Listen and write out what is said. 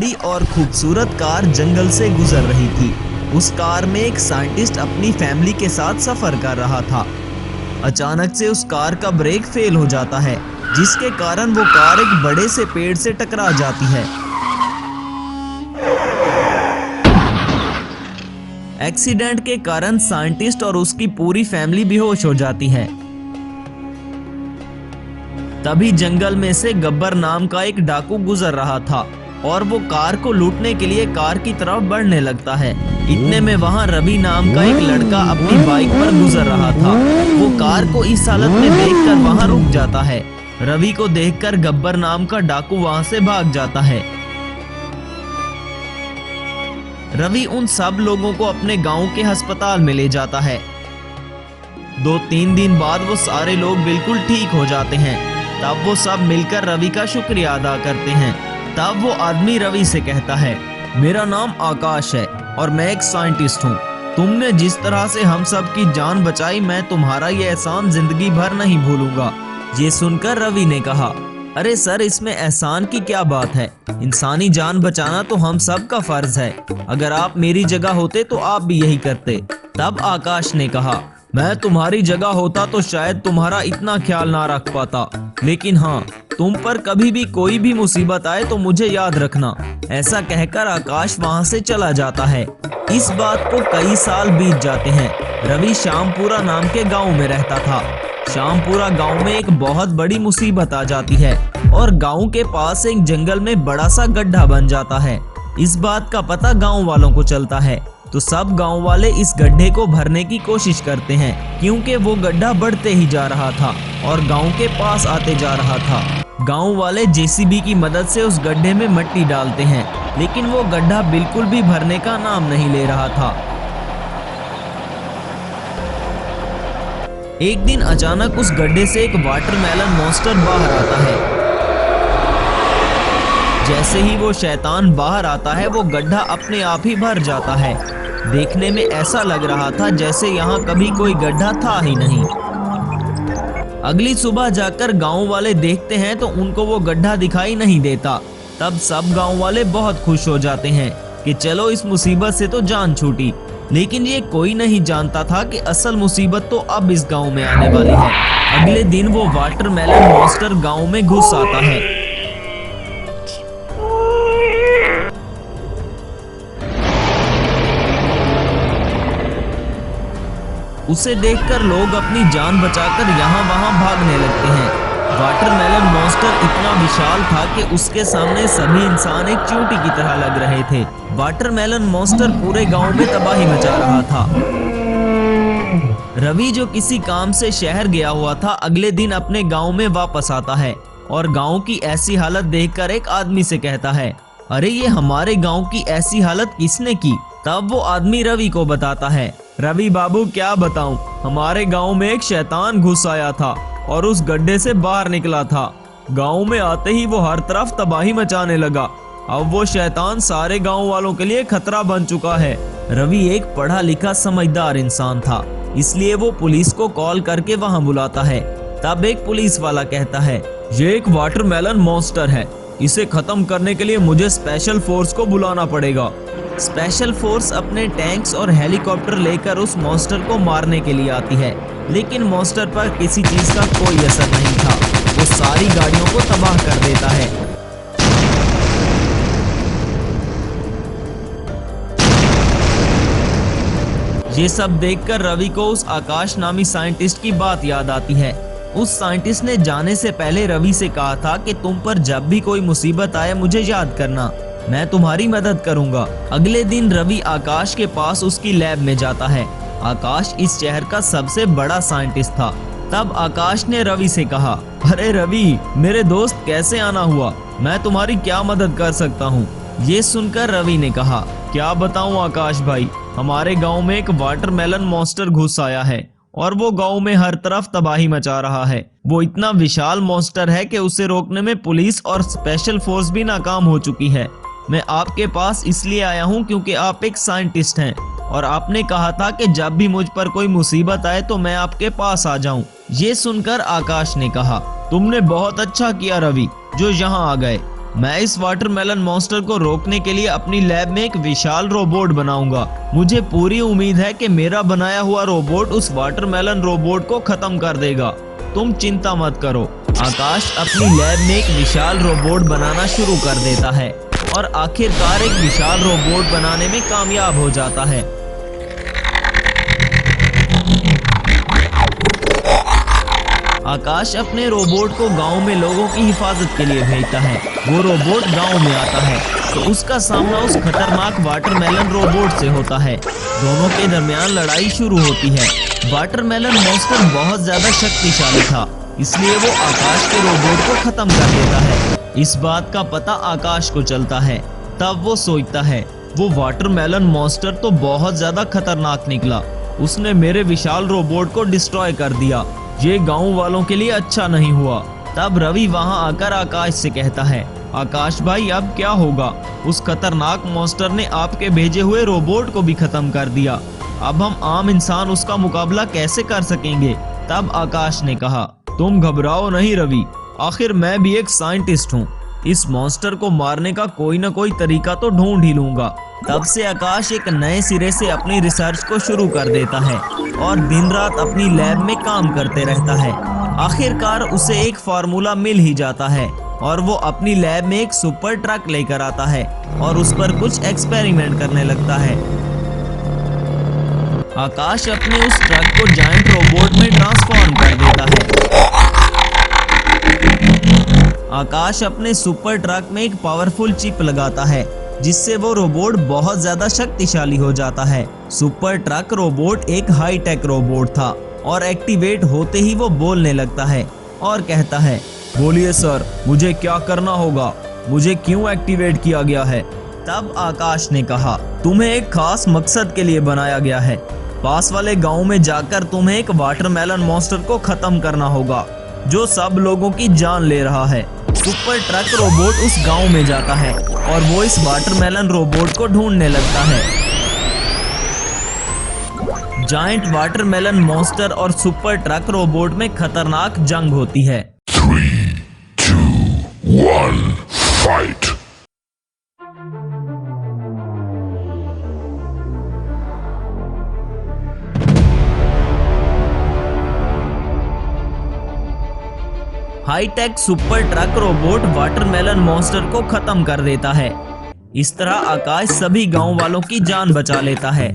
बड़ी और खूबसूरत कार जंगल से गुजर रही थी। उस कार में एक साइंटिस्ट अपनी फैमिली के साथ सफर कर रहा था। अचानक से उस कार का ब्रेक फेल हो जाता है, जिसके कारण वो कार एक बड़े से पेड़ से टकरा जाती है। एक्सीडेंट के कारण साइंटिस्ट और उसकी पूरी फैमिली बेहोश हो जाती है। तभी जंगल में से गब्बर नाम का एक डाकू गुजर रहा था और वो कार को लूटने के लिए कार की तरफ बढ़ने लगता है। इतने में वहां रवि नाम का एक लड़का अपनी बाइक पर गुजर रहा था। वो कार को इस हालत में देखकर वहां रुक जाता है। रवि को देखकर गब्बर नाम का डाकू वहां से भाग जाता है। रवि उन सब लोगों को अपने गांव के अस्पताल में ले जाता है। 2-3 दिन बाद वो सारे लोग बिल्कुल ठीक हो जाते हैं। तब वो सब मिलकर रवि का शुक्रिया अदा करते हैं। तब वो आदमी रवि से कहता है, मेरा नाम आकाश है और मैं एक साइंटिस्ट हूँ। तुमने जिस तरह से हम सब की जान बचाई, मैं तुम्हारा ये एहसान जिंदगी भर नहीं भूलूंगा। ये सुनकर रवि ने कहा, अरे सर, इसमें एहसान की क्या बात है। इंसानी जान बचाना तो हम सब का फर्ज है। अगर आप मेरी जगह होते तो आप भी यही करते। तब आकाश ने कहा, मैं तुम्हारी जगह होता तो शायद तुम्हारा इतना ख्याल ना रख पाता, लेकिन हाँ, तुम पर कभी भी कोई भी मुसीबत आए तो मुझे याद रखना। ऐसा कहकर आकाश वहाँ से चला जाता है। इस बात को कई साल बीत जाते हैं। रवि श्यामपुरा नाम के गांव में रहता था। श्यामपुरा गांव में एक बहुत बड़ी मुसीबत आ जाती है और गांव के पास एक जंगल में बड़ा सा गड्ढा बन जाता है। इस बात का पता गांव वालों को चलता है तो सब गांव वाले इस गड्ढे को भरने की कोशिश करते हैं, क्योंकि वो गड्ढा बढ़ते ही जा रहा था और गांव के पास आते जा रहा था। गांव वाले जेसीबी की मदद से उस गड्ढे में मिट्टी डालते हैं, लेकिन वो गड्ढा बिल्कुल भी भरने का नाम नहीं ले रहा था। एक दिन अचानक उस गड्ढे से एक वाटरमेलन मॉन्स्टर बाहर आता है। जैसे ही वो शैतान बाहर आता है, वो गड्ढा अपने आप ही भर जाता है। देखने में ऐसा लग रहा था जैसे यहाँ कभी कोई गड्ढा था ही नहीं। अगली सुबह जाकर गांव वाले देखते हैं तो उनको वो गड्ढा दिखाई नहीं देता। तब सब गांव वाले बहुत खुश हो जाते हैं कि चलो, इस मुसीबत से तो जान छूटी। लेकिन ये कोई नहीं जानता था कि असल मुसीबत तो अब इस गांव में आने वाली है। अगले दिन वो वाटरमेलन मॉन्स्टर गांव में घुस आता है। उसे देखकर लोग अपनी जान बचाकर यहाँ वहाँ भागने लगते हैं। वाटरमेलन मॉन्स्टर इतना विशाल था कि उसके सामने सभी इंसान एक चींटी की तरह लग रहे थे। वाटरमेलन मॉन्स्टर पूरे गांव में तबाही मचा रहा था। रवि, जो किसी काम से शहर गया हुआ था, अगले दिन अपने गांव में वापस आता है और गांव की ऐसी हालत देखकर एक आदमी से कहता है, अरे ये हमारे गांव की ऐसी हालत किसने की। तब वो आदमी रवि को बताता है, रवि बाबू, क्या बताऊं, हमारे गांव में एक शैतान घुस आया था और उस गड्ढे से बाहर निकला था। गांव में आते ही वो हर तरफ तबाही मचाने लगा। अब वो शैतान सारे गांव वालों के लिए खतरा बन चुका है। रवि एक पढ़ा लिखा समझदार इंसान था, इसलिए वो पुलिस को कॉल करके वहां बुलाता है। तब एक पुलिस वाला कहता है, ये एक वाटरमेलन मॉन्स्टर है, इसे खत्म करने के लिए मुझे स्पेशल फोर्स को बुलाना पड़ेगा। स्पेशल फोर्स अपने टैंक्स और हेलीकॉप्टर लेकर उस मॉन्स्टर को मारने के लिए आती है, लेकिन मॉन्स्टर पर किसी चीज का कोई असर नहीं था। वो सारी गाड़ियों को तबाह कर देता है। ये सब देखकर रवि को उस आकाश नामी साइंटिस्ट की बात याद आती है। उस साइंटिस्ट ने जाने से पहले रवि से कहा था कि तुम पर जब भी कोई मुसीबत आए मुझे याद करना, मैं तुम्हारी मदद करूंगा। अगले दिन रवि आकाश के पास उसकी लैब में जाता है। आकाश इस शहर का सबसे बड़ा साइंटिस्ट था। तब आकाश ने रवि से कहा, अरे रवि, मेरे दोस्त, कैसे आना हुआ, मैं तुम्हारी क्या मदद कर सकता हूँ। ये सुनकर रवि ने कहा, क्या बताऊँ आकाश भाई, हमारे गाँव में एक वाटरमेलन मॉन्स्टर घुस आया है और वो गांव में हर तरफ तबाही मचा रहा है। वो इतना विशाल मॉन्स्टर है कि उसे रोकने में पुलिस और स्पेशल फोर्स भी नाकाम हो चुकी है। मैं आपके पास इसलिए आया हूं क्योंकि आप एक साइंटिस्ट हैं और आपने कहा था कि जब भी मुझ पर कोई मुसीबत आए तो मैं आपके पास आ जाऊं। ये सुनकर आकाश ने कहा, तुमने बहुत अच्छा किया रवि, जो यहाँ आ गए। मैं इस वाटरमेलन मॉन्स्टर को रोकने के लिए अपनी लैब में एक विशाल रोबोट बनाऊंगा। मुझे पूरी उम्मीद है कि मेरा बनाया हुआ रोबोट उस वाटरमेलन रोबोट को खत्म कर देगा। तुम चिंता मत करो। आकाश अपनी लैब में एक विशाल रोबोट बनाना शुरू कर देता है और आखिरकार एक विशाल रोबोट बनाने में कामयाब हो जाता है। आकाश अपने रोबोट को गांव में लोगों की हिफाजत के लिए भेजता है। वो रोबोट गांव में आता है तो उसका सामना उस खतरनाक वाटरमेलन रोबोट से होता है। दोनों के दरमियान लड़ाई शुरू होती है। वाटरमेलन मॉन्स्टर बहुत ज्यादा शक्तिशाली था, इसलिए वो आकाश के रोबोट को खत्म कर देता है। इस बात का पता आकाश को चलता है। तब वो सोचता है, वो वाटरमेलन मॉन्स्टर तो बहुत ज्यादा खतरनाक निकला। उसने मेरे विशाल रोबोट को डिस्ट्रॉय कर दिया। ये गांव वालों के लिए अच्छा नहीं हुआ। तब रवि वहां आकर आकाश से कहता है, आकाश भाई अब क्या होगा? उस खतरनाक मॉन्स्टर ने आपके भेजे हुए रोबोट को भी खत्म कर दिया। अब हम आम इंसान उसका मुकाबला कैसे कर सकेंगे? तब आकाश ने कहा, तुम घबराओ नहीं रवि, आखिर मैं भी एक साइंटिस्ट हूँ। इस मॉन्स्टर को मारने का कोई न कोई तरीका तो ढूंढ ही लूंगा। तब से आकाश एक नए सिरे से अपनी रिसर्च को शुरू कर देता है और दिन रात अपनी लैब में काम करते रहता है। आखिरकार उसे एक फार्मूला मिल ही जाता है और वो अपनी लैब में एक सुपर ट्रक लेकर आता है और उस पर कुछ एक्सपेरिमेंट करने लगता है। आकाश अपने उस ट्रक को जायंट रोबोट में ट्रांसफॉर्म कर देता है। आकाश अपने सुपर ट्रक में एक पावरफुल चिप लगाता है जिससे वो रोबोट बहुत ज्यादा शक्तिशाली हो जाता है। सुपर ट्रक रोबोट एक हाई टेक रोबोट था और एक्टिवेट होते ही वो बोलने लगता है और कहता है, बोलिए सर, मुझे क्या करना होगा? मुझे क्यों एक्टिवेट किया गया है? तब आकाश ने कहा, तुम्हें एक खास मकसद के लिए बनाया गया है। पास वाले गांव में जाकर तुम्हें एक वाटरमेलन मॉन्स्टर को खत्म करना होगा जो सब लोगों की जान ले रहा है। सुपर ट्रक रोबोट उस गांव में जाता है और वो इस वाटरमेलन रोबोट को ढूंढने लगता है। जायंट वाटरमेलन मॉन्स्टर और सुपर ट्रक रोबोट में खतरनाक जंग होती है। 3, 2, 1, fight! Hi tech super truck robot watermelon monster को खत्म कर देता है। इस तरह आकाश सभी गांव वालों की जान बचा लेता है।